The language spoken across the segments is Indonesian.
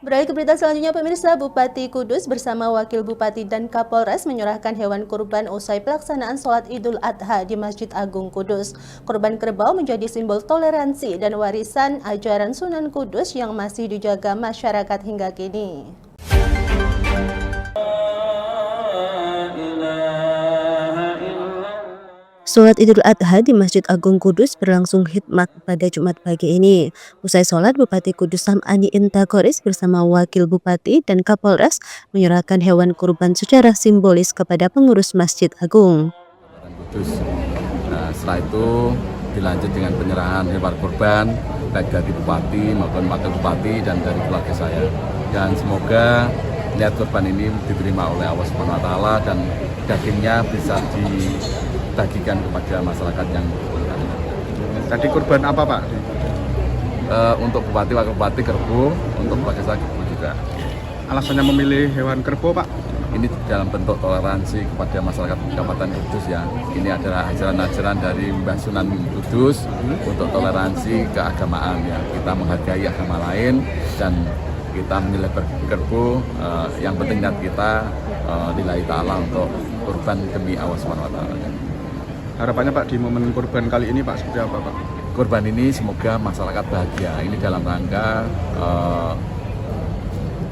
Beralih ke berita selanjutnya, pemirsa, Bupati Kudus bersama Wakil Bupati dan Kapolres menyerahkan hewan kurban usai pelaksanaan sholat Idul Adha di Masjid Agung Kudus. Kurban kerbau menjadi simbol toleransi dan warisan ajaran Sunan Kudus yang masih dijaga masyarakat hingga kini. Sholat Idul Adha di Masjid Agung Kudus berlangsung khidmat pada Jumat pagi ini. Usai sholat, Bupati Kudus Sam'ani Intakoris bersama Wakil Bupati dan Kapolres menyerahkan hewan kurban secara simbolis kepada pengurus Masjid Agung. Kudus. Nah, setelah itu dilanjut dengan penyerahan hewan kurban baik dari Bupati maupun Wakil Bupati dan dari keluarga saya. Dan semoga niat kurban ini diterima oleh Allah Subhanahu wa taala dan dagingnya bisa dibagikan kepada masyarakat yang membutuhkan. Tadi kurban apa, Pak? Untuk Bupati, Wakil Bupati kerbau, untuk keluarga saya kerbau juga. Alasannya memilih hewan kerbau, Pak? Ini dalam bentuk toleransi kepada masyarakat Kabupaten Kudus ya. Ini adalah ajaran-ajaran dari Mbah Sunan Kudus untuk toleransi keagamaan ya. Kita menghargai agama lain dan kita menyembelih kerbau. Yang penting niat kita lillahi ta'ala untuk kurban demi Allah Subhanahu wa taala. Harapannya, Pak, di momen kurban kali ini, Pak, seperti apa, Pak? Kurban ini semoga masyarakat bahagia. Ini dalam rangka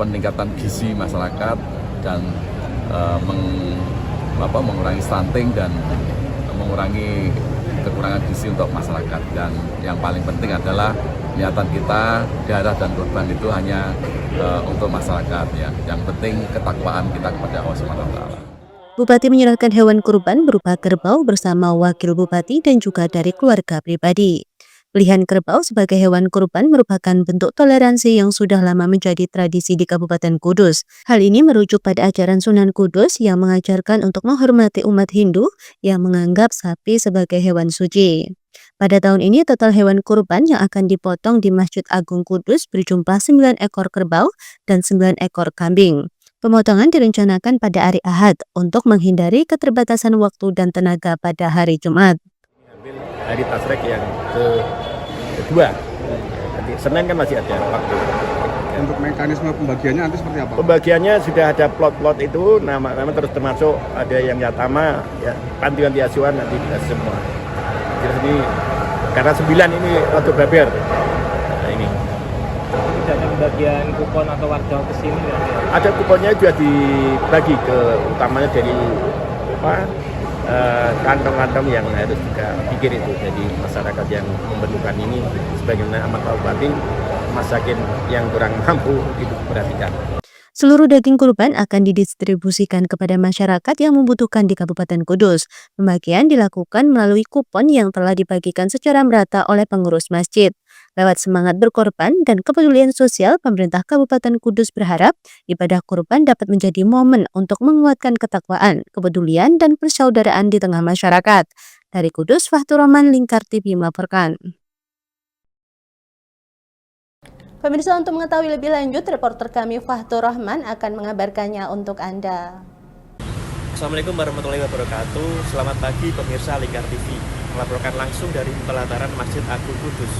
peningkatan gizi masyarakat dan mengurangi stunting dan mengurangi kekurangan gizi untuk masyarakat. Dan yang paling penting adalah niatan kita, darah dan kurban itu hanya untuk masyarakat ya. Yang penting ketakwaan kita kepada Allah Subhanahu wa taala. Bupati menyerahkan hewan kurban berupa kerbau bersama Wakil Bupati dan juga dari keluarga pribadi. Pilihan kerbau sebagai hewan kurban merupakan bentuk toleransi yang sudah lama menjadi tradisi di Kabupaten Kudus. Hal ini merujuk pada ajaran Sunan Kudus yang mengajarkan untuk menghormati umat Hindu yang menganggap sapi sebagai hewan suci. Pada tahun ini total hewan kurban yang akan dipotong di Masjid Agung Kudus berjumlah 9 ekor kerbau dan 9 ekor kambing. Pemotongan direncanakan pada hari Ahad untuk menghindari keterbatasan waktu dan tenaga pada hari Jumat. Hari Tasrek yang kedua, nanti Senin kan masih ada waktu. Untuk mekanisme pembagiannya nanti seperti apa? Pembagiannya sudah ada plot-plot itu, nama-nama terus termasuk ada yang yatama, ya, panti-panti asuhan nanti kita semua. Jadi ini karena 9 ini waktu baber. Nah, ini. Tidak ada pembagian kupon atau warga ke sini ya? Ada kuponnya juga dibagi ke utamanya dari kantong-kantong yang harus juga pikir itu. Jadi masyarakat yang membutuhkan ini sebagaimana amat Kabupaten, masyarakat yang kurang mampu itu perhatikan. Seluruh daging kurban akan didistribusikan kepada masyarakat yang membutuhkan di Kabupaten Kudus. Pembagian dilakukan melalui kupon yang telah dibagikan secara merata oleh pengurus masjid. Lewat semangat berkorban dan kepedulian sosial, pemerintah Kabupaten Kudus berharap ibadah kurban dapat menjadi momen untuk menguatkan ketakwaan, kepedulian, dan persaudaraan di tengah masyarakat. Dari Kudus, Fahtur Rahman, Lingkar TV melaporkan. Pemirsa, untuk mengetahui lebih lanjut, reporter kami Fahtur Rahman akan mengabarkannya untuk Anda. Assalamualaikum warahmatullahi wabarakatuh. Selamat pagi pemirsa Lingkar TV. Melaporkan langsung dari pelataran Masjid Agung Kudus.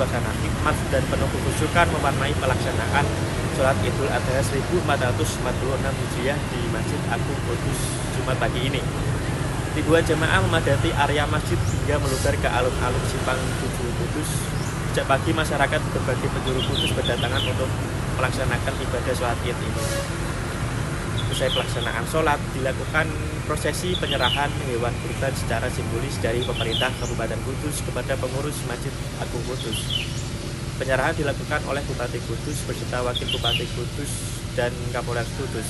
Suasana hikmat dan penuh kekhusyukan mewarnai pelaksanaan sholat Idul Adha 1446 Hijriah di Masjid Agung Kudus Jumat pagi ini. Ribuan jemaah memadati area masjid hingga meluber ke alun-alun Simpang 7 Kudus. Sejak pagi masyarakat berbagai penjuru Kudus berdatangan untuk melaksanakan ibadah sholat Id ini. Usai pelaksanaan sholat, dilakukan prosesi penyerahan hewan kurban secara simbolis dari pemerintah Kabupaten Kudus kepada pengurus Masjid Agung Kudus. Penyerahan dilakukan oleh Bupati Kudus beserta Wakil Bupati Kudus dan Kapolres Kudus.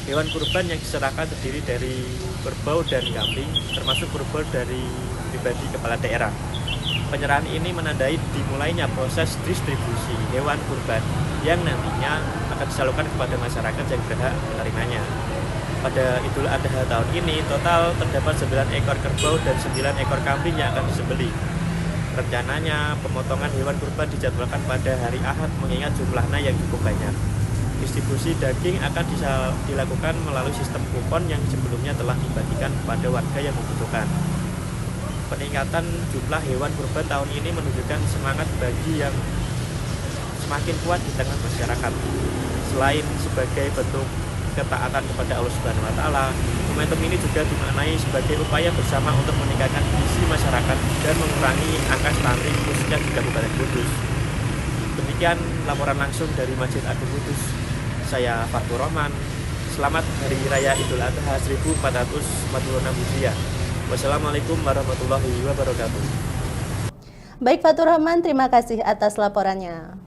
Hewan kurban yang diserahkan terdiri dari kerbau dan kambing, termasuk kerbau dari pribadi kepala daerah. Penyerahan ini menandai dimulainya proses distribusi hewan kurban yang nantinya akan disalurkan kepada masyarakat yang berhak menerimanya. Pada Idul Adha tahun ini, total terdapat 9 ekor kerbau dan 9 ekor kambing yang akan disembelih. Rencananya, pemotongan hewan kurban dijadwalkan pada hari Ahad mengingat jumlahnya yang cukup banyak. Distribusi daging akan dilakukan melalui sistem kupon yang sebelumnya telah dibagikan kepada warga yang membutuhkan. Peningkatan jumlah hewan kurban tahun ini menunjukkan semangat semakin kuat di tengah masyarakat. Selain sebagai bentuk ketaatan kepada Allah Subhanahu wa taala, momentum ini juga dimaknai sebagai upaya bersama untuk meningkatkan gizi masyarakat dan mengurangi angka stunting khususnya di Kabupaten Kudus. Demikian laporan langsung dari Masjid Agung Kudus. Saya Fatur Rahman. Selamat Hari Raya Idul Adha 1446 Hijriah. Wassalamualaikum warahmatullahi wabarakatuh. Baik Fatur Rahman, terima kasih atas laporannya.